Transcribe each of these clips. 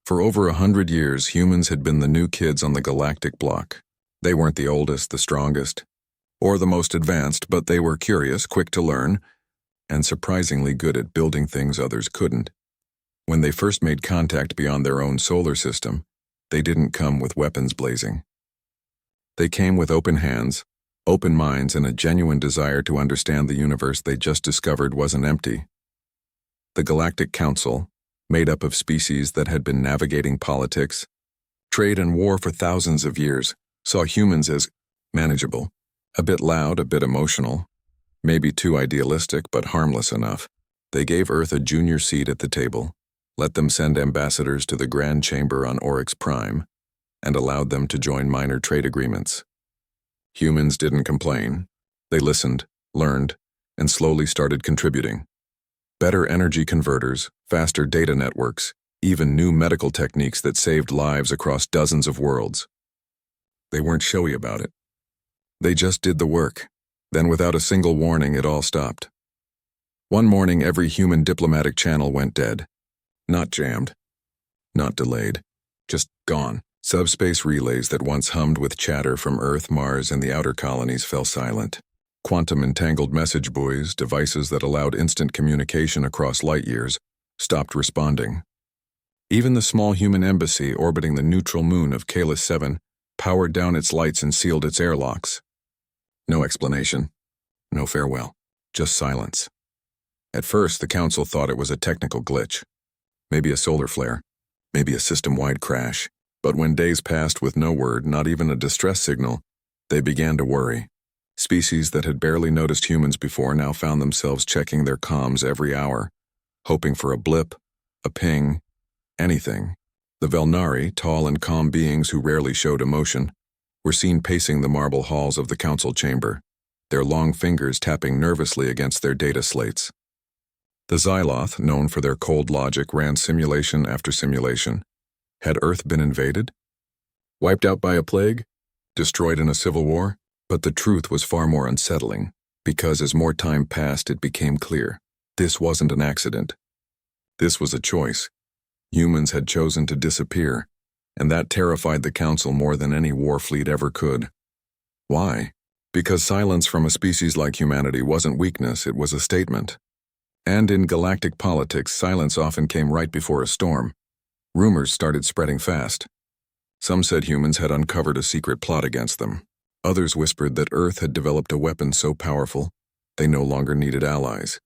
For over 100 years, humans had been the new kids on the galactic block. They weren't the oldest, the strongest, or the most advanced, but they were curious, quick to learn, and surprisingly good at building things others couldn't. When they first made contact beyond their own solar system, they didn't come with weapons blazing. They came with open hands, open minds, and a genuine desire to understand the universe they just discovered wasn't empty. The Galactic Council, made up of species that had been navigating politics, trade, and war for thousands of years, saw humans as manageable, a bit loud, a bit emotional, maybe too idealistic, but harmless enough. They gave Earth a junior seat at the table, let them send ambassadors to the Grand Chamber on Oryx Prime, and allowed them to join minor trade agreements. Humans didn't complain. They listened, learned, and slowly started contributing. Better energy converters, faster data networks, even new medical techniques that saved lives across dozens of worlds. They weren't showy about it. They just did the work. Then, without a single warning, it all stopped. One morning, every human diplomatic channel went dead. Not jammed. Not delayed. Just gone. Subspace relays that once hummed with chatter from Earth, Mars, and the outer colonies fell silent. Quantum-entangled message buoys, devices that allowed instant communication across light years, stopped responding. Even the small human embassy orbiting the neutral moon of Kalis 7 powered down its lights and sealed its airlocks. No explanation. No farewell. Just silence. At first, the Council thought it was a technical glitch. Maybe a solar flare. Maybe a system-wide crash. But when days passed with no word, not even a distress signal, they began to worry. Species that had barely noticed humans before now found themselves checking their comms every hour, hoping for a blip, a ping, anything. The Velnari, tall and calm beings who rarely showed emotion, were seen pacing the marble halls of the council chamber, their long fingers tapping nervously against their data slates. The Xyloth, known for their cold logic, ran simulation after simulation. Had Earth been invaded? Wiped out by a plague? Destroyed in a civil war? But the truth was far more unsettling, because as more time passed, it became clear. This wasn't an accident. This was a choice. Humans had chosen to disappear, and that terrified the Council more than any war fleet ever could. Why? Because silence from a species like humanity wasn't weakness, it was a statement. And in galactic politics, silence often came right before a storm. Rumors started spreading fast. Some said humans had uncovered a secret plot against them. Others whispered that Earth had developed a weapon so powerful, they no longer needed allies.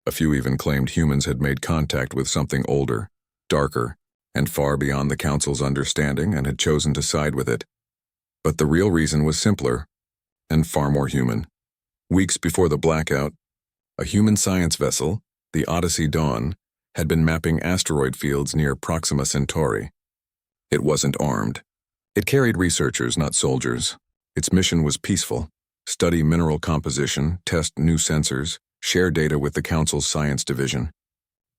A few even claimed humans had made contact with something older, darker, and far beyond the Council's understanding and had chosen to side with it. But the real reason was simpler, and far more human. Weeks before the blackout, a human science vessel, the Odyssey Dawn, had been mapping asteroid fields near Proxima Centauri. It wasn't armed. It carried researchers, not soldiers. Its mission was peaceful: study mineral composition, test new sensors, share data with the Council's science division.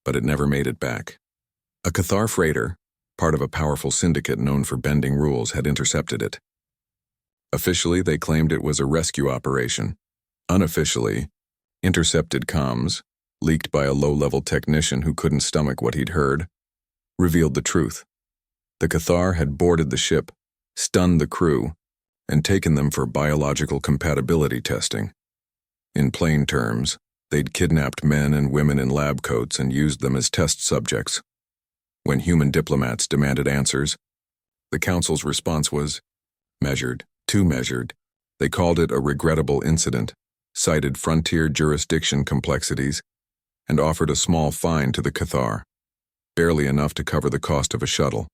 But it never made it back. A Cathar freighter, part of a powerful syndicate known for bending rules, had intercepted it. Officially, they claimed it was a rescue operation. Unofficially, intercepted comms, leaked by a low-level technician who couldn't stomach what he'd heard, revealed the truth. The Cathar had boarded the ship, stunned the crew, and taken them for biological compatibility testing. In plain terms, they'd kidnapped men and women in lab coats and used them as test subjects. When human diplomats demanded answers, the Council's response was measured, too measured. They called it a regrettable incident, cited frontier jurisdiction complexities, and offered a small fine to the Cathar, barely enough to cover the cost of a shuttle.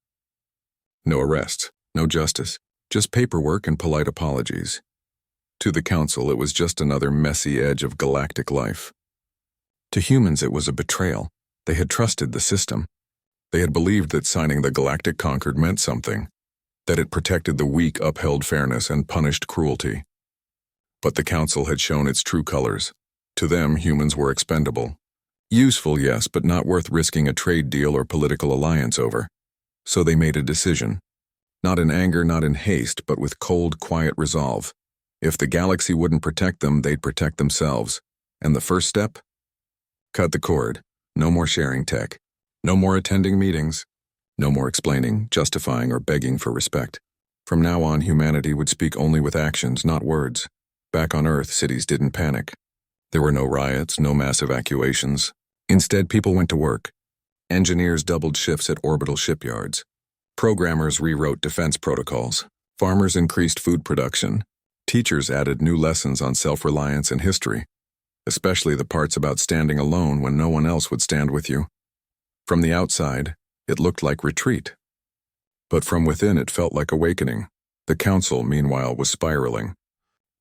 No arrests, no justice, just paperwork and polite apologies. To the Council, it was just another messy edge of galactic life. To humans, it was a betrayal. They had trusted the system. They had believed that signing the Galactic Concord meant something, that it protected the weak, upheld fairness, and punished cruelty. But the Council had shown its true colors. To them, humans were expendable. Useful, yes, but not worth risking a trade deal or political alliance over. So they made a decision. Not in anger, not in haste, but with cold, quiet resolve. If the galaxy wouldn't protect them, they'd protect themselves. And the first step? Cut the cord. No more sharing tech. No more attending meetings. No more explaining, justifying, or begging for respect. From now on, humanity would speak only with actions, not words. Back on Earth, cities didn't panic. There were no riots, no mass evacuations. Instead, people went to work. Engineers doubled shifts at orbital shipyards. Programmers rewrote defense protocols. Farmers increased food production. Teachers added new lessons on self-reliance and history, especially the parts about standing alone when no one else would stand with you. From the outside, it looked like retreat. But from within, it felt like awakening. The Council, meanwhile, was spiraling.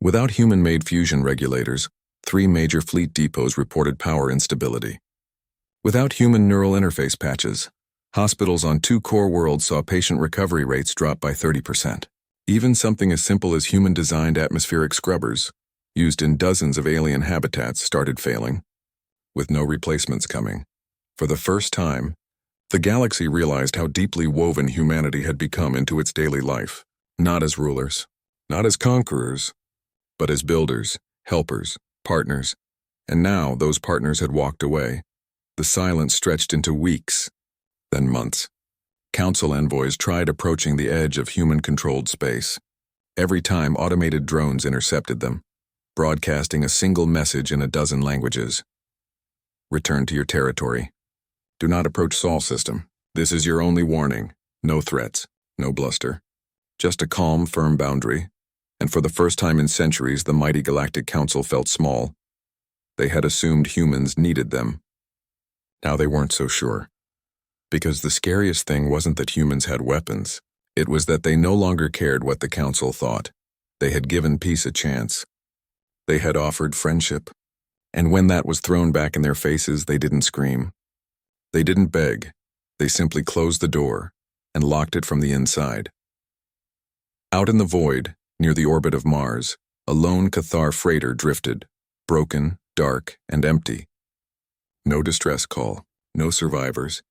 Without human-made fusion regulators, 3 major fleet depots reported power instability. Without human neural interface patches, hospitals on 2 core worlds saw patient recovery rates drop by 30%. Even something as simple as human-designed atmospheric scrubbers, used in dozens of alien habitats, started failing, with no replacements coming. For the first time, the galaxy realized how deeply woven humanity had become into its daily life, not as rulers, not as conquerors, but as builders, helpers, partners. And now those partners had walked away. The silence stretched into weeks, then months. Council envoys tried approaching the edge of human-controlled space. Every time, automated drones intercepted them, broadcasting a single message in a dozen languages. Return to your territory. Do not approach Sol system. This is your only warning. No threats, no bluster. Just a calm, firm boundary. And for the first time in centuries, the mighty Galactic Council felt small. They had assumed humans needed them. Now they weren't so sure. Because the scariest thing wasn't that humans had weapons. It was that they no longer cared what the Council thought. They had given peace a chance. They had offered friendship. And when that was thrown back in their faces, they didn't scream. They didn't beg. They simply closed the door and locked it from the inside. Out in the void, near the orbit of Mars, a lone Cathar freighter drifted, broken, dark, and empty. No distress call, no survivors,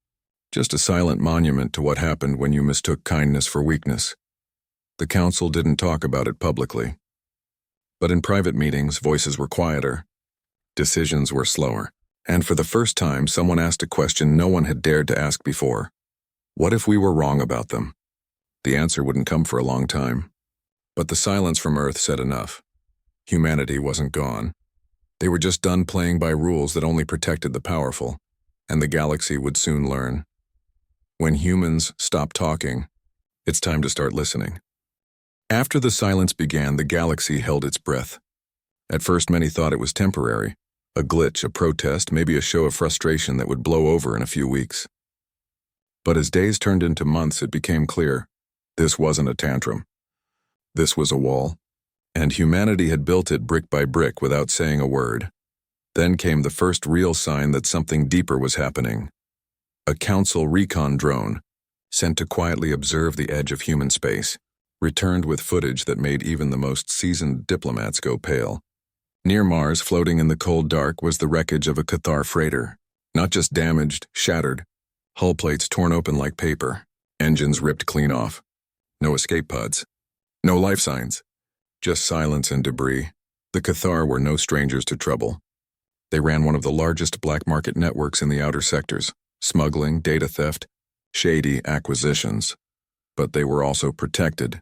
just a silent monument to what happened when you mistook kindness for weakness. The Council didn't talk about it publicly. But in private meetings, voices were quieter. Decisions were slower. And for the first time, someone asked a question no one had dared to ask before. What if we were wrong about them? The answer wouldn't come for a long time. But the silence from Earth said enough. Humanity wasn't gone. They were just done playing by rules that only protected the powerful, and the galaxy would soon learn. When humans stop talking, it's time to start listening. After the silence began, the galaxy held its breath. At first, many thought it was temporary, a glitch, a protest, maybe a show of frustration that would blow over in a few weeks. But as days turned into months, it became clear. This wasn't a tantrum. This was a wall. And humanity had built it brick by brick without saying a word. Then came the first real sign that something deeper was happening. A Council recon drone, sent to quietly observe the edge of human space, returned with footage that made even the most seasoned diplomats go pale. Near Mars, floating in the cold dark, was the wreckage of a Cathar freighter. Not just damaged, shattered. Hull plates torn open like paper. Engines ripped clean off. No escape pods. No life signs. Just silence and debris. The Cathar were no strangers to trouble. They ran one of the largest black market networks in the outer sectors. Smuggling, data theft, shady acquisitions. But they were also protected.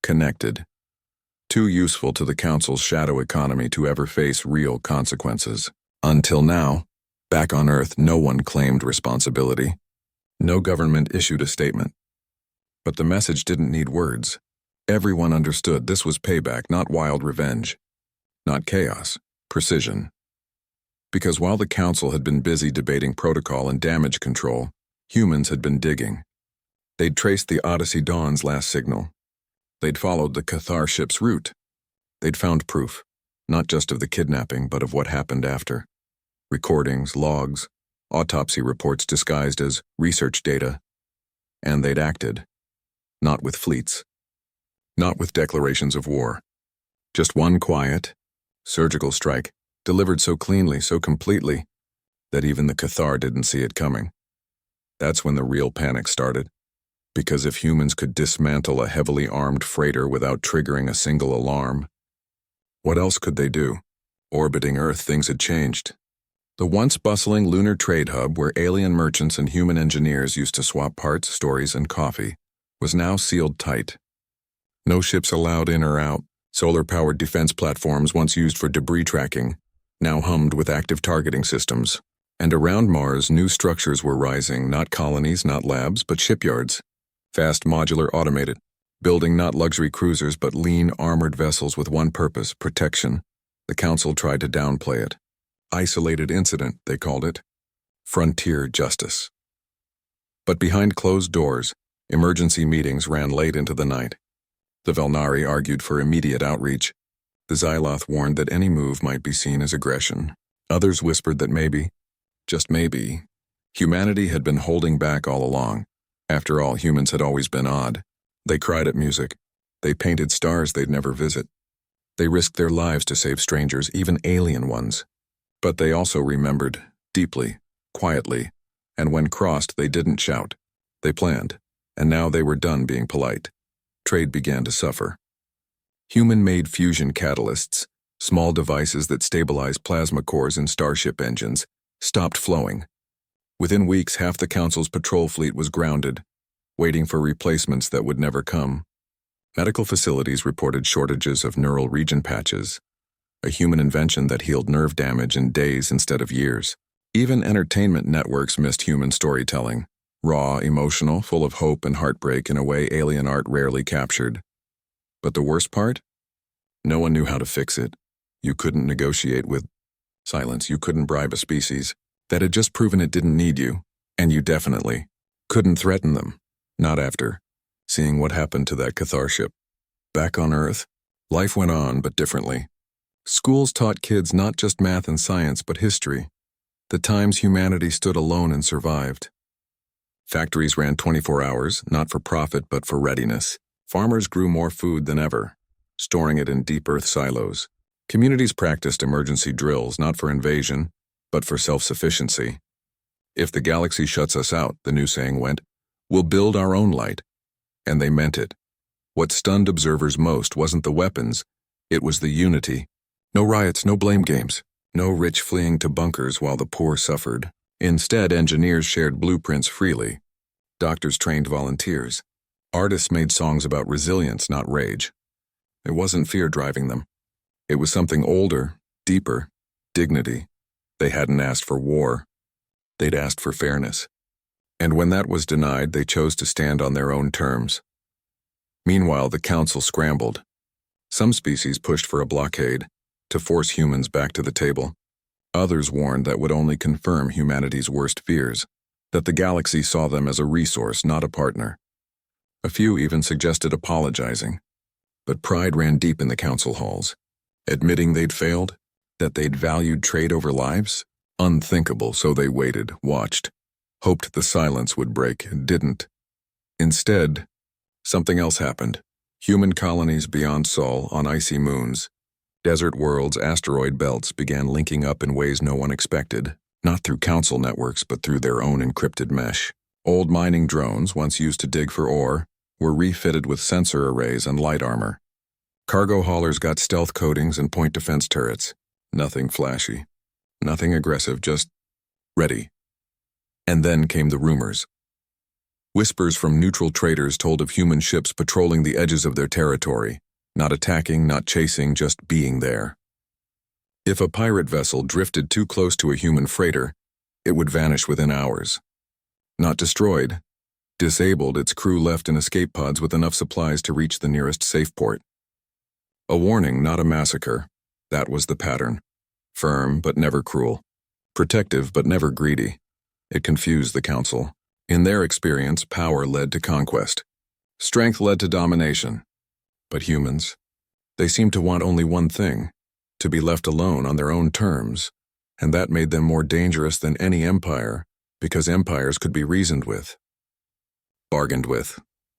Connected. Too useful to the Council's shadow economy to ever face real consequences. Until now, back on Earth, no one claimed responsibility. No government issued a statement. But the message didn't need words. Everyone understood this was payback, not wild revenge. Not chaos, precision. Because while the Council had been busy debating protocol and damage control, humans had been digging. They'd traced the Odyssey Dawn's last signal. They'd followed the Cathar ship's route. They'd found proof, not just of the kidnapping, but of what happened after. Recordings, logs, autopsy reports disguised as research data. And they'd acted. Not with fleets. Not with declarations of war. Just one quiet, surgical strike, delivered so cleanly, so completely, that even the Cathar didn't see it coming. That's when the real panic started. Because if humans could dismantle a heavily armed freighter without triggering a single alarm, what else could they do? Orbiting Earth, things had changed. The once bustling lunar trade hub where alien merchants and human engineers used to swap parts, stories, and coffee was now sealed tight. No ships allowed in or out. Solar-powered defense platforms once used for debris tracking now hummed with active targeting systems. And around Mars, new structures were rising, not colonies, not labs, but shipyards. Fast, modular, automated. Building not luxury cruisers, but lean, armored vessels with one purpose, protection. The Council tried to downplay it. Isolated incident, they called it. Frontier justice. But behind closed doors, emergency meetings ran late into the night. The Velnari argued for immediate outreach. The Xyloth warned that any move might be seen as aggression. Others whispered that maybe, just maybe, humanity had been holding back all along. After all, humans had always been odd. They cried at music. They painted stars they'd never visit. They risked their lives to save strangers, even alien ones. But they also remembered, deeply, quietly, and when crossed they didn't shout. They planned, and now they were done being polite. Trade began to suffer. Human-made fusion catalysts, small devices that stabilize plasma cores in starship engines, stopped flowing. Within weeks, half the Council's patrol fleet was grounded, waiting for replacements that would never come. Medical facilities reported shortages of neural region patches, a human invention that healed nerve damage in days instead of years. Even entertainment networks missed human storytelling, raw, emotional, full of hope and heartbreak in a way alien art rarely captured. But the worst part? No one knew how to fix it. You couldn't negotiate with silence. You couldn't bribe a species that had just proven it didn't need you, and you definitely couldn't threaten them. Not after seeing what happened to that Cathar ship. Back on Earth, life went on, but differently. Schools taught kids not just math and science, but history, the times humanity stood alone and survived. Factories ran 24 hours, not for profit, but for readiness. Farmers grew more food than ever, storing it in deep earth silos. Communities practiced emergency drills, not for invasion, but for self-sufficiency. If the galaxy shuts us out, the new saying went, we'll build our own light. And they meant it. What stunned observers most wasn't the weapons, it was the unity. No riots, no blame games, no rich fleeing to bunkers while the poor suffered. Instead, engineers shared blueprints freely. Doctors trained volunteers. Artists made songs about resilience, not rage. It wasn't fear driving them. It was something older, deeper, dignity. They hadn't asked for war. They'd asked for fairness. And when that was denied, they chose to stand on their own terms. Meanwhile, the Council scrambled. Some species pushed for a blockade, to force humans back to the table. Others warned that would only confirm humanity's worst fears, that the galaxy saw them as a resource, not a partner. A few even suggested apologizing. But pride ran deep in the Council halls. Admitting they'd failed, that they'd valued trade over lives? Unthinkable, so they waited, watched, hoped the silence would break, didn't. Instead, something else happened. Human colonies beyond Sol, on icy moons, desert worlds, asteroid belts began linking up in ways no one expected, not through Council networks but through their own encrypted mesh. Old mining drones, once used to dig for ore, were refitted with sensor arrays and light armor. Cargo haulers got stealth coatings and point defense turrets. Nothing flashy, nothing aggressive, just ready. And then came the rumors. Whispers from neutral traders told of human ships patrolling the edges of their territory, not attacking, not chasing, just being there. If a pirate vessel drifted too close to a human freighter, it would vanish within hours. Not destroyed, disabled, its crew left in escape pods with enough supplies to reach the nearest safe port. A warning, not a massacre. That was the pattern. Firm, but never cruel. Protective, but never greedy. It confused the Council. In their experience, power led to conquest. Strength led to domination. But humans, they seemed to want only one thing, to be left alone on their own terms, and that made them more dangerous than any empire, because empires could be reasoned with, bargained with,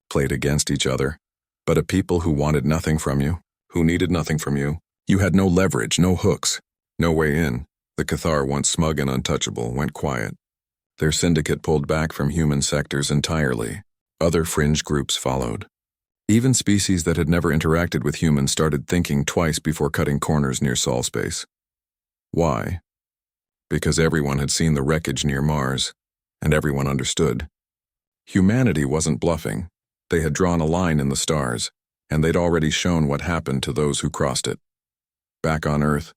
played against each other. But a people who wanted nothing from you, who needed nothing from you, you had no leverage, no hooks, no way in. The Cathar, once smug and untouchable, went quiet. Their syndicate pulled back from human sectors entirely. Other fringe groups followed. Even species that had never interacted with humans started thinking twice before cutting corners near Sol space. Why? because everyone had seen the wreckage near Mars, and everyone understood. Humanity wasn't bluffing. They had drawn a line in the stars, and they'd already shown what happened to those who crossed it. Back on Earth,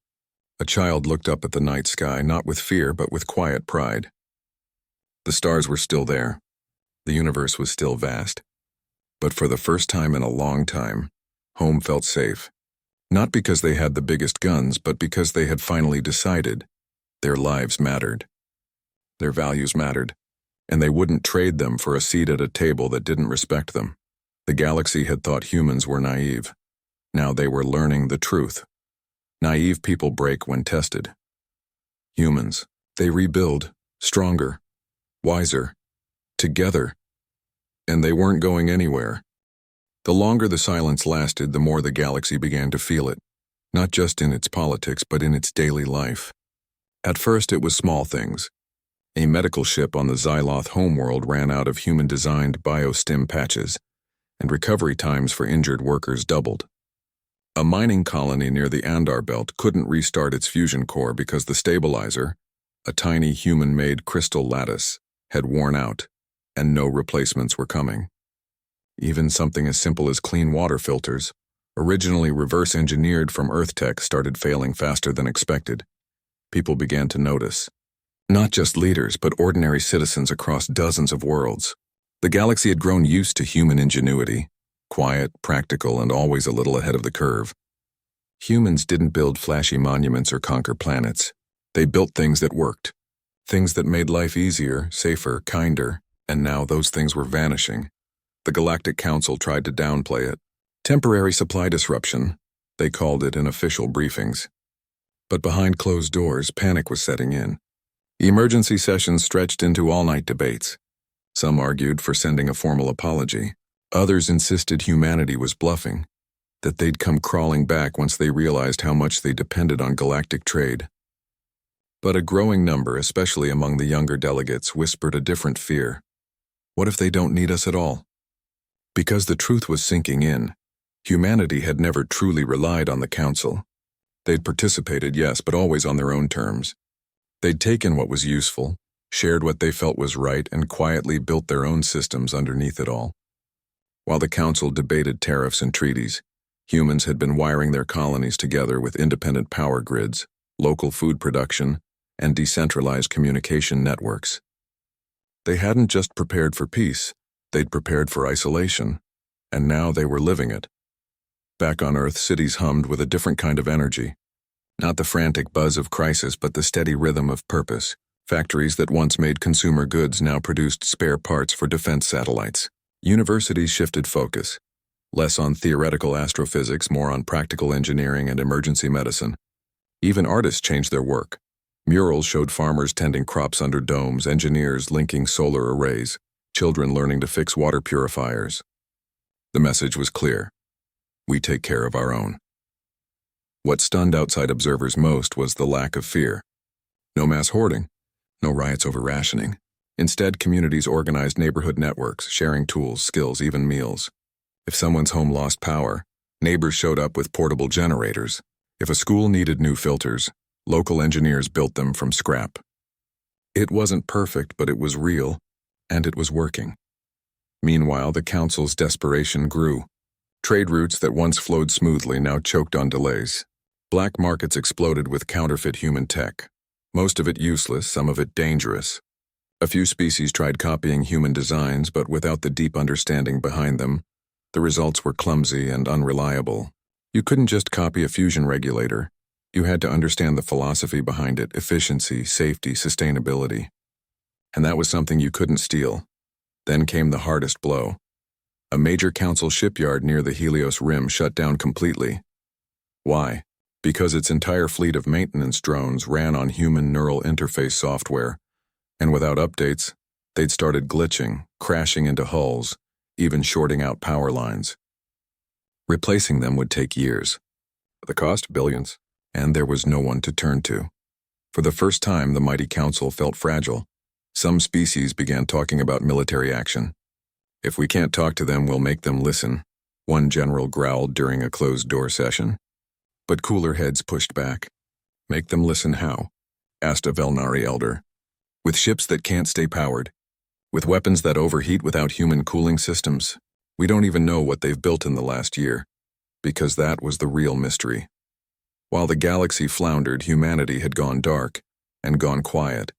a child looked up at the night sky, not with fear, but with quiet pride. The stars were still there. The universe was still vast. But for the first time in a long time, home felt safe. Not because they had the biggest guns, but because they had finally decided their lives mattered. Their values mattered, and they wouldn't trade them for a seat at a table that didn't respect them. The galaxy had thought humans were naive. Now they were learning the truth. Naive people break when tested. Humans, they rebuild, stronger, wiser, together. And they weren't going anywhere. The longer the silence lasted, the more the galaxy began to feel it, not just in its politics, but in its daily life. At first, it was small things. A medical ship on the Xyloth homeworld ran out of human-designed biostim patches, and recovery times for injured workers doubled. A mining colony near the Andar Belt couldn't restart its fusion core because the stabilizer, a tiny human-made crystal lattice, had worn out, and no replacements were coming. Even something as simple as clean water filters, originally reverse-engineered from Earth tech, started failing faster than expected. People began to notice. Not just leaders, but ordinary citizens across dozens of worlds. The galaxy had grown used to human ingenuity, quiet, practical, and always a little ahead of the curve. Humans didn't build flashy monuments or conquer planets. They built things that worked. Things that made life easier, safer, kinder, and now those things were vanishing. The Galactic Council tried to downplay it. Temporary supply disruption, they called it in official briefings. But behind closed doors, panic was setting in. Emergency sessions stretched into all-night debates. Some argued for sending a formal apology. Others insisted humanity was bluffing, that they'd come crawling back once they realized how much they depended on galactic trade. But a growing number, especially among the younger delegates, whispered a different fear. What if they don't need us at all? Because the truth was sinking in. Humanity had never truly relied on the Council. They'd participated, yes, but always on their own terms. They'd taken what was useful, shared what they felt was right, and quietly built their own systems underneath it all. While the Council debated tariffs and treaties, humans had been wiring their colonies together with independent power grids, local food production, and decentralized communication networks. They hadn't just prepared for peace, they'd prepared for isolation, and now they were living it. Back on Earth, cities hummed with a different kind of energy. Not the frantic buzz of crisis, but the steady rhythm of purpose. Factories that once made consumer goods now produced spare parts for defense satellites. Universities shifted focus. Less on theoretical astrophysics, more on practical engineering and emergency medicine. Even artists changed their work. Murals showed farmers tending crops under domes, engineers linking solar arrays, children learning to fix water purifiers. The message was clear. We take care of our own. What stunned outside observers most was the lack of fear. No mass hoarding, no riots over rationing. Instead, communities organized neighborhood networks, sharing tools, skills, even meals. If someone's home lost power, neighbors showed up with portable generators. If a school needed new filters, local engineers built them from scrap. It wasn't perfect, but it was real, and it was working. Meanwhile, the Council's desperation grew. Trade routes that once flowed smoothly now choked on delays. Black markets exploded with counterfeit human tech. Most of it useless, some of it dangerous. A few species tried copying human designs, but without the deep understanding behind them, the results were clumsy and unreliable. You couldn't just copy a fusion regulator. You had to understand the philosophy behind it: efficiency, safety, sustainability. And that was something you couldn't steal. Then came the hardest blow. A major Council shipyard near the Helios Rim shut down completely. Why? Because its entire fleet of maintenance drones ran on human neural interface software, and without updates, they'd started glitching, crashing into hulls, even shorting out power lines. Replacing them would take years. The cost, billions, and there was no one to turn to. For the first time, the mighty Council felt fragile. Some species began talking about military action. If we can't talk to them, we'll make them listen, one general growled during a closed-door session. But cooler heads pushed back. Make them listen how? asked a Velnari elder. With ships that can't stay powered, with weapons that overheat without human cooling systems. We don't even know what they've built in the last year, because that was the real mystery. While the galaxy floundered, humanity had gone dark and gone quiet.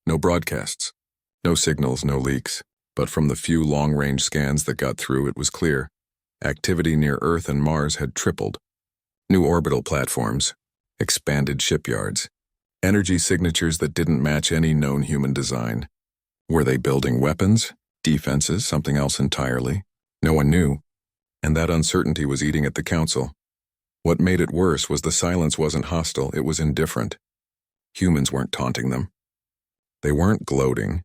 No broadcasts, no signals, no leaks, but from the few long-range scans that got through, it was clear. Activity near Earth and Mars had tripled. New orbital platforms, expanded shipyards, energy signatures that didn't match any known human design. Were they building weapons, defenses, something else entirely? No one knew, and that uncertainty was eating at the council. What made it worse was the silence wasn't hostile, it was indifferent. Humans weren't taunting them. They weren't gloating.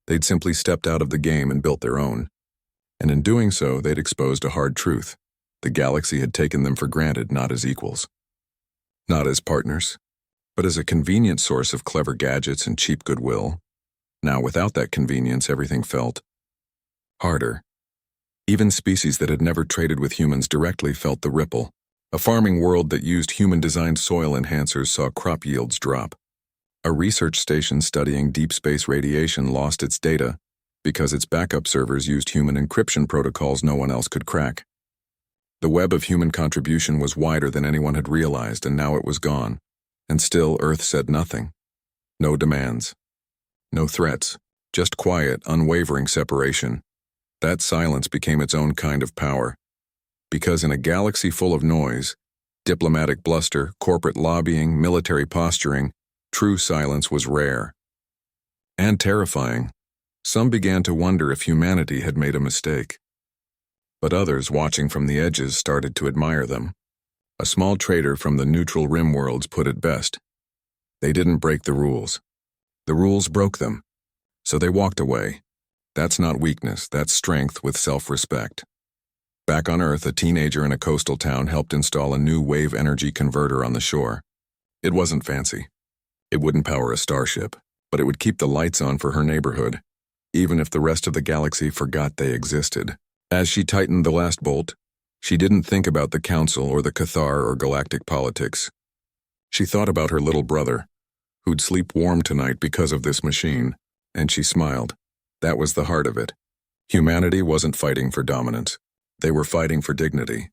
They'd simply stepped out of the game and built their own. And in doing so, they'd exposed a hard truth. The galaxy had taken them for granted, not as equals. Not as partners, but as a convenient source of clever gadgets and cheap goodwill. Now, without that convenience, everything felt harder. Even species that had never traded with humans directly felt the ripple. A farming world that used human-designed soil enhancers saw crop yields drop. A research station studying deep space radiation lost its data because its backup servers used human encryption protocols no one else could crack. The web of human contribution was wider than anyone had realized, and now it was gone. And still, Earth said nothing. No demands. No threats. Just quiet, unwavering separation. That silence became its own kind of power. Because in a galaxy full of noise, diplomatic bluster, corporate lobbying, military posturing, true silence was rare. And terrifying. Some began to wonder if humanity had made a mistake. But others, watching from the edges, started to admire them. A small trader from the neutral rim worlds put it best. They didn't break the rules. The rules broke them. So they walked away. That's not weakness, that's strength with self-respect. Back on Earth, a teenager in a coastal town helped install a new wave energy converter on the shore. It wasn't fancy. It wouldn't power a starship, but it would keep the lights on for her neighborhood, even if the rest of the galaxy forgot they existed. As she tightened the last bolt, she didn't think about the council or the Cathar or galactic politics. She thought about her little brother, who'd sleep warm tonight because of this machine, and she smiled. That was the heart of it. Humanity wasn't fighting for dominance. They were fighting for dignity,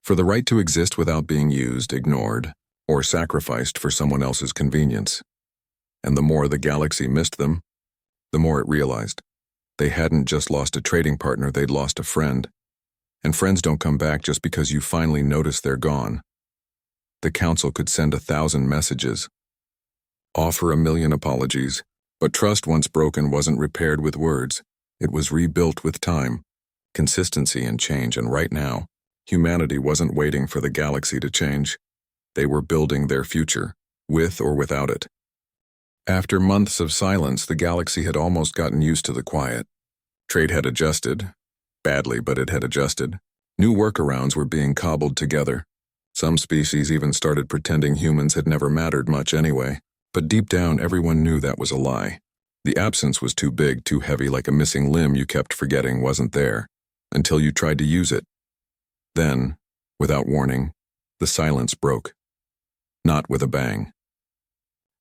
for the right to exist without being used, ignored, or sacrificed for someone else's convenience. And the more the galaxy missed them, the more it realized. They hadn't just lost a trading partner, they'd lost a friend. And friends don't come back just because you finally notice they're gone. The council could send 1,000 messages, offer 1,000,000 apologies, but trust once broken wasn't repaired with words. It was rebuilt with time, consistency and change, and right now, humanity wasn't waiting for the galaxy to change. They were building their future, with or without it. After months of silence, the galaxy had almost gotten used to the quiet. Trade had adjusted. Badly, but it had adjusted. New workarounds were being cobbled together. Some species even started pretending humans had never mattered much anyway. But deep down, everyone knew that was a lie. The absence was too big, too heavy, like a missing limb you kept forgetting wasn't there, until you tried to use it. Then, without warning, the silence broke. Not with a bang.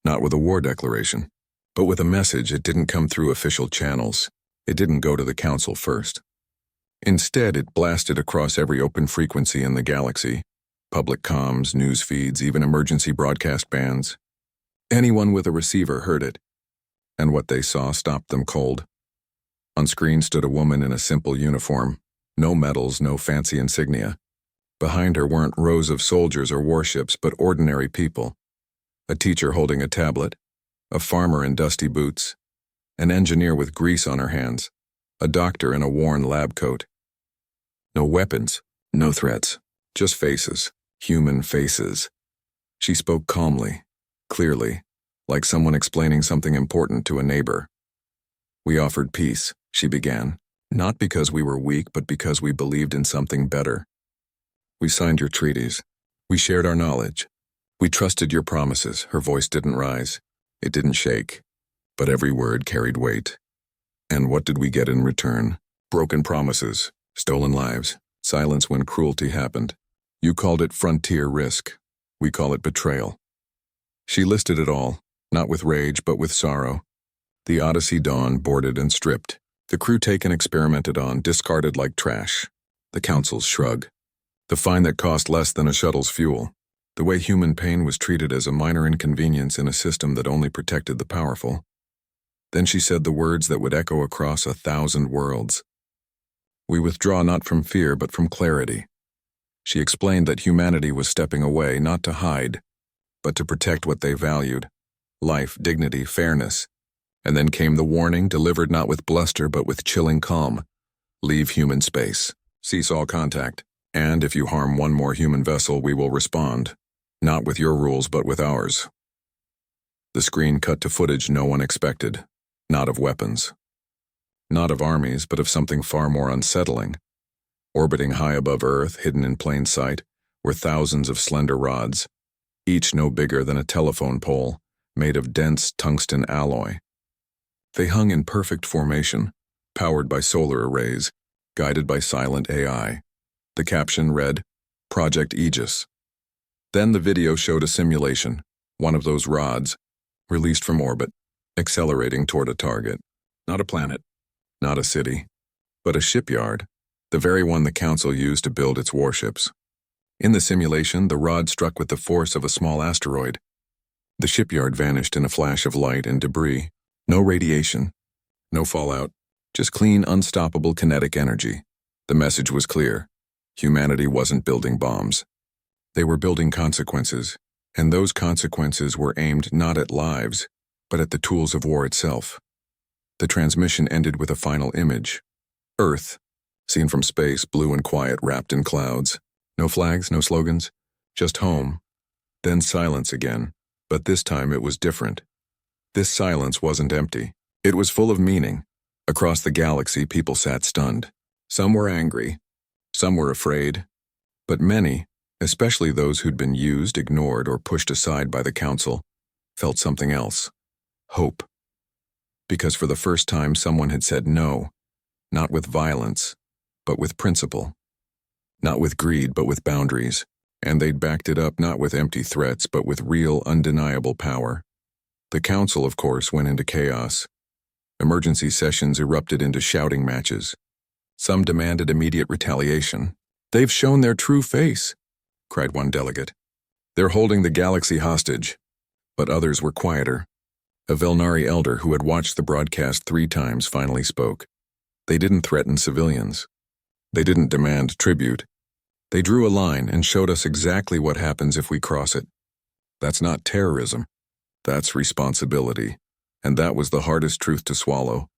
Not with a war declaration, but with a message. It didn't come through official channels. It didn't go to the council first. Instead, it blasted across every open frequency in the galaxy. Public comms, news feeds, even emergency broadcast bands. Anyone with a receiver heard it, and what they saw stopped them cold. On screen stood a woman in a simple uniform. No medals, no fancy insignia. Behind her weren't rows of soldiers or warships, but ordinary people. A teacher holding a tablet, a farmer in dusty boots, an engineer with grease on her hands, a doctor in a worn lab coat. No weapons, no threats, just faces, human faces. She spoke calmly, clearly, like someone explaining something important to a neighbor. We offered peace, she began, not because we were weak, but because we believed in something better. We signed your treaties. We shared our knowledge. We trusted your promises. Her voice didn't rise. It didn't shake. But every word carried weight. And what did we get in return? Broken promises, stolen lives, silence when cruelty happened. You called it frontier risk. We call it betrayal. She listed it all. Not with rage, but with sorrow. The Odyssey Dawn boarded and stripped. The crew taken experimented on, discarded like trash. The Council's shrug. The fine that cost less than a shuttle's fuel. The way human pain was treated as a minor inconvenience in a system that only protected the powerful. Then she said the words that would echo across 1,000 worlds. We withdraw not from fear, but from clarity. She explained that humanity was stepping away, not to hide, but to protect what they valued: life, dignity, fairness. And then came the warning, delivered not with bluster, but with chilling calm. Leave human space. Cease all contact. And if you harm one more human vessel, we will respond. Not with your rules, but with ours. The screen cut to footage no one expected. Not of weapons. Not of armies, but of something far more unsettling. Orbiting high above Earth, hidden in plain sight, were thousands of slender rods, each no bigger than a telephone pole, made of dense tungsten alloy. They hung in perfect formation, powered by solar arrays, guided by silent AI. The caption read, Project Aegis. Then the video showed a simulation, one of those rods, released from orbit, accelerating toward a target. Not a planet, not a city, but a shipyard, the very one the Council used to build its warships. In the simulation, the rod struck with the force of a small asteroid. The shipyard vanished in a flash of light and debris. No radiation, no fallout, just clean, unstoppable kinetic energy. The message was clear. Humanity wasn't building bombs. They were building consequences, and those consequences were aimed not at lives, but at the tools of war itself. The transmission ended with a final image. Earth, seen from space, blue and quiet, wrapped in clouds. No flags, no slogans, just home. Then silence again, but this time it was different. This silence wasn't empty. It was full of meaning. Across the galaxy, people sat stunned. Some were angry. Some were afraid. But many, especially those who'd been used, ignored, or pushed aside by the Council, felt something else. Hope. Because for the first time, someone had said no, not with violence, but with principle. Not with greed, but with boundaries. And they'd backed it up not with empty threats, but with real, undeniable power. The Council, of course, went into chaos. Emergency sessions erupted into shouting matches. Some demanded immediate retaliation. "They've shown their true face," cried one delegate. "They're holding the galaxy hostage." But others were quieter. A Velnari elder who had watched the broadcast 3 times finally spoke. They didn't threaten civilians. They didn't demand tribute. They drew a line and showed us exactly what happens if we cross it. That's not terrorism. That's responsibility, and that was the hardest truth to swallow.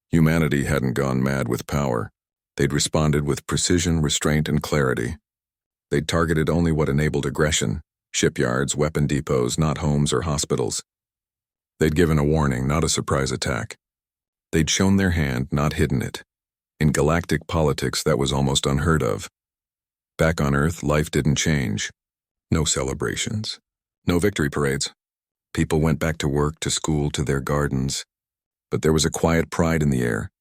Humanity hadn't gone mad with power. They'd responded with precision, restraint, and clarity. They'd targeted only what enabled aggression: shipyards, weapon depots, not homes or hospitals. They'd given a warning, not a surprise attack. They'd shown their hand, not hidden it. In galactic politics, that was almost unheard of. Back on Earth, life didn't change. No celebrations. No victory parades. People went back to work, to school, to their gardens. But there was a quiet pride in the air.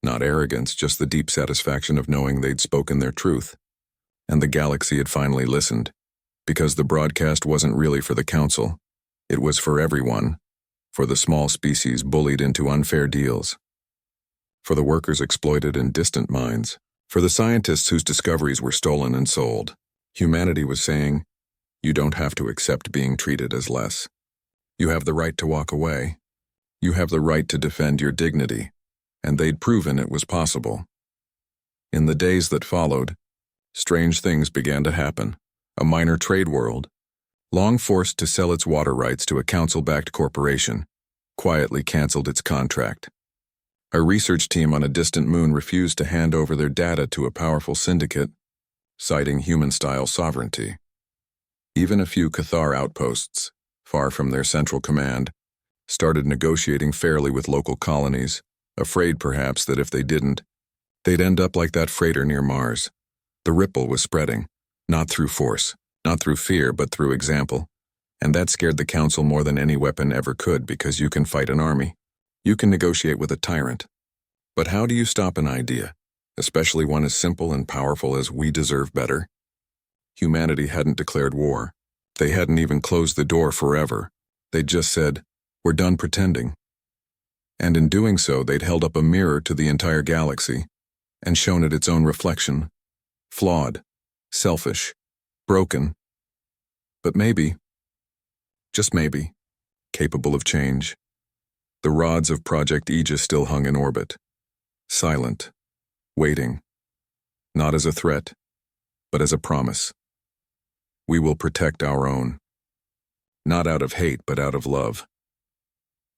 Not arrogance, just the deep satisfaction of knowing they'd spoken their truth. And the galaxy had finally listened. Because the broadcast wasn't really for the Council. It was for everyone. For the small species bullied into unfair deals. For the workers exploited in distant mines. For the scientists whose discoveries were stolen and sold. Humanity was saying, you don't have to accept being treated as less. You have the right to walk away. You have the right to defend your dignity. And they'd proven it was possible. In the days that followed, strange things began to happen. A minor trade world, long forced to sell its water rights to a Council-backed corporation, quietly canceled its contract. A research team on a distant moon refused to hand over their data to a powerful syndicate, citing human-style sovereignty. Even a few Cathar outposts, far from their central command, started negotiating fairly with local colonies, afraid perhaps that if they didn't, they'd end up like that freighter near Mars. The ripple was spreading, not through force, not through fear, but through example. And that scared the Council more than any weapon ever could, because you can fight an army. You can negotiate with a tyrant. But how do you stop an idea, especially one as simple and powerful as "we deserve better"? Humanity hadn't declared war. They hadn't even closed the door forever. They'd just said, were done pretending. And in doing so, they'd held up a mirror to the entire galaxy and shown it its own reflection. Flawed, selfish, broken, but maybe, just maybe, capable of change. The rods of Project Aegis still hung in orbit, silent, waiting, not as a threat, but as a promise. We will protect our own, not out of hate, but out of love.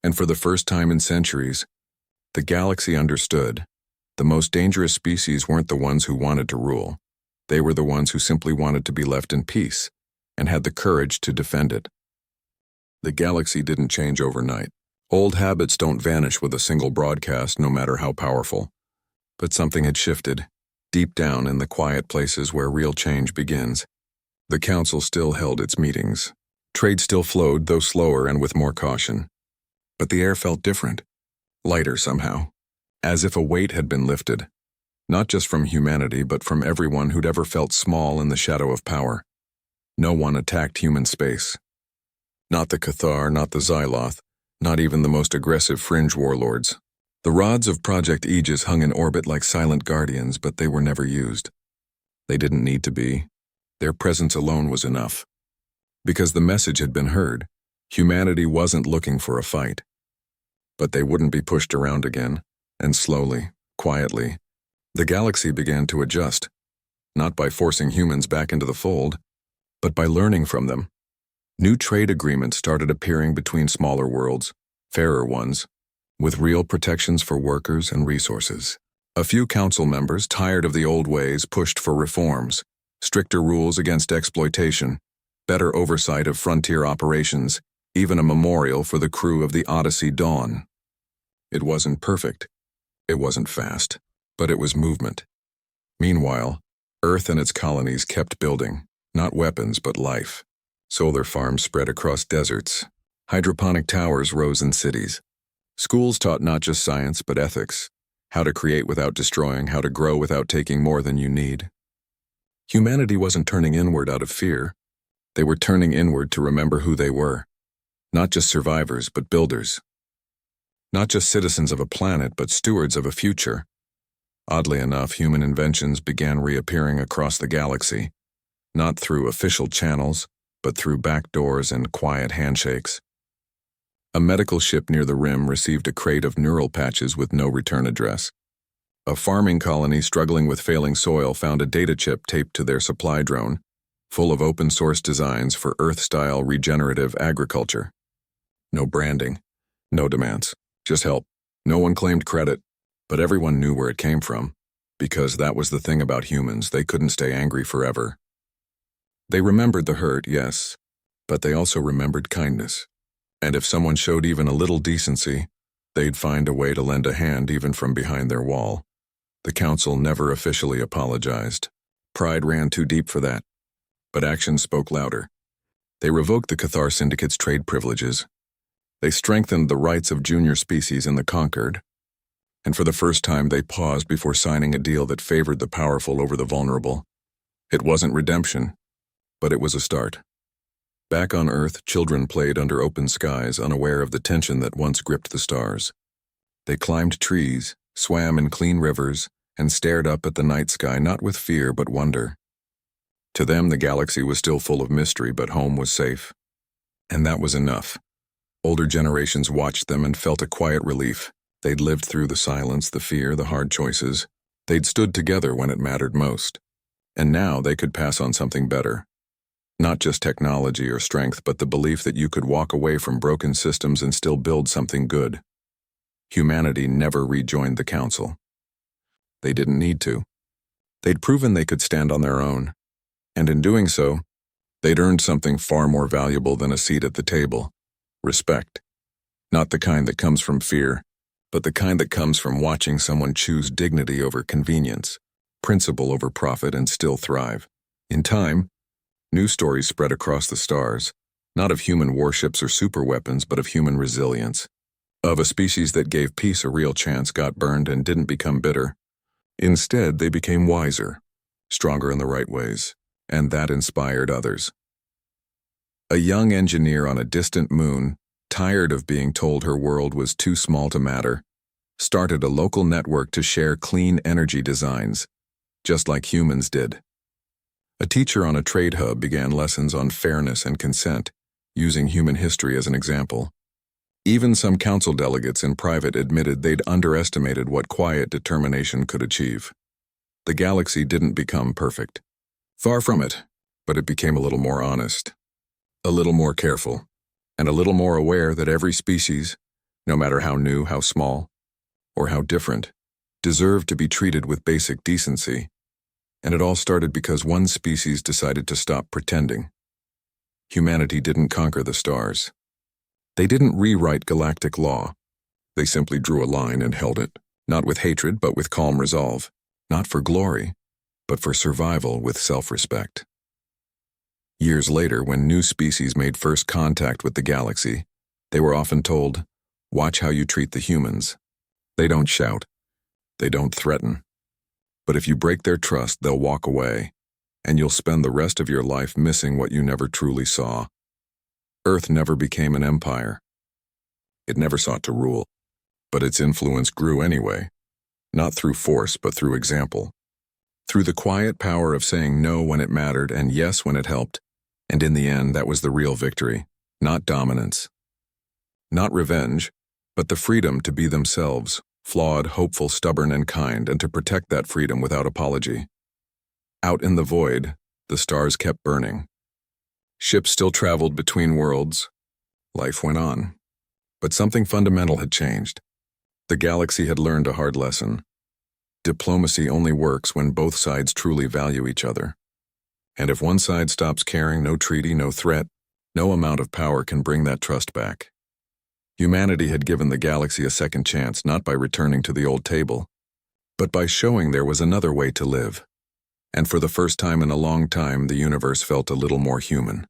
And for the first time in centuries, the galaxy understood the most dangerous species weren't the ones who wanted to rule. They were the ones who simply wanted to be left in peace and had the courage to defend it. The galaxy didn't change overnight. Old habits don't vanish with a single broadcast, no matter how powerful. But something had shifted, deep down in the quiet places where real change begins. The council still held its meetings. Trade still flowed, though slower and with more caution. But the air felt different, lighter somehow, as if a weight had been lifted, not just from humanity, but from everyone who'd ever felt small in the shadow of power. No one attacked human space. Not the Cathar, not the Xyloth, not even the most aggressive fringe warlords. The rods of Project Aegis hung in orbit like silent guardians, but they were never used. They didn't need to be. Their presence alone was enough. Because the message had been heard, humanity wasn't looking for a fight. But they wouldn't be pushed around again, and slowly, quietly, the galaxy began to adjust, not by forcing humans back into the fold, but by learning from them. New trade agreements started appearing between smaller worlds, fairer ones, with real protections for workers and resources. A few council members, tired of the old ways, pushed for reforms, stricter rules against exploitation, better oversight of frontier operations, even a memorial for the crew of the Odyssey Dawn. It wasn't perfect, it wasn't fast, but it was movement. Meanwhile, Earth and its colonies kept building, not weapons but life. Solar farms spread across deserts. Hydroponic towers rose in cities. Schools taught not just science but ethics, how to create without destroying, how to grow without taking more than you need. Humanity wasn't turning inward out of fear. They were turning inward to remember who they were. Not just survivors, but builders. Not just citizens of a planet, but stewards of a future. Oddly enough, human inventions began reappearing across the galaxy, not through official channels, but through back doors and quiet handshakes. A medical ship near the rim received a crate of neural patches with no return address. A farming colony struggling with failing soil found a data chip taped to their supply drone, full of open-source designs for Earth-style regenerative agriculture. No branding, no demands, just help. No one claimed credit, but everyone knew where it came from, because that was the thing about humans, they couldn't stay angry forever. They remembered the hurt, yes, but they also remembered kindness. And if someone showed even a little decency, they'd find a way to lend a hand even from behind their wall. The council never officially apologized. Pride ran too deep for that. But actions spoke louder. They revoked the Cathar Syndicate's trade privileges. They strengthened the rights of junior species in the conquered. And for the first time, they paused before signing a deal that favored the powerful over the vulnerable. It wasn't redemption, but it was a start. Back on Earth, children played under open skies, unaware of the tension that once gripped the stars. They climbed trees, swam in clean rivers, and stared up at the night sky not with fear but wonder. To them, the galaxy was still full of mystery, but home was safe. And that was enough. Older generations watched them and felt a quiet relief. They'd lived through the silence, the fear, the hard choices. They'd stood together when it mattered most. And now they could pass on something better. Not just technology or strength, but the belief that you could walk away from broken systems and still build something good. Humanity never rejoined the council. They didn't need to. They'd proven they could stand on their own. And in doing so, they'd earned something far more valuable than a seat at the table. Respect. Not the kind that comes from fear, but the kind that comes from watching someone choose dignity over convenience, principle over profit, and still thrive. In time, new stories spread across the stars, not of human warships or superweapons, but of human resilience. Of a species that gave peace a real chance, got burned, and didn't become bitter. Instead, they became wiser, stronger in the right ways, and that inspired others. A young engineer on a distant moon tired of being told her world was too small to matter, started a local network to share clean energy designs, just like humans did. A teacher on a trade hub began lessons on fairness and consent, using human history as an example. Even some council delegates in private admitted they'd underestimated what quiet determination could achieve. The galaxy didn't become perfect. Far from it, but it became a little more honest, a little more careful, and a little more aware that every species, no matter how new, how small, or how different, deserved to be treated with basic decency. And it all started because one species decided to stop pretending. Humanity didn't conquer the stars. They didn't rewrite galactic law. They simply drew a line and held it, not with hatred but with calm resolve, not for glory, but for survival with self-respect. Years later, when new species made first contact with the galaxy, they were often told, "Watch how you treat the humans. They don't shout. They don't threaten. But if you break their trust, they'll walk away, and you'll spend the rest of your life missing what you never truly saw." Earth never became an empire. It never sought to rule, but its influence grew anyway, not through force but through example, through the quiet power of saying no when it mattered and yes when it helped, and in the end that was the real victory, not dominance. Not revenge, but the freedom to be themselves, flawed, hopeful, stubborn, and kind, and to protect that freedom without apology. Out in the void, the stars kept burning. Ships still traveled between worlds. Life went on. But something fundamental had changed. The galaxy had learned a hard lesson. Diplomacy only works when both sides truly value each other. And if one side stops caring, no treaty, no threat, no amount of power can bring that trust back. Humanity had given the galaxy a second chance, not by returning to the old table, but by showing there was another way to live. And for the first time in a long time, the universe felt a little more human.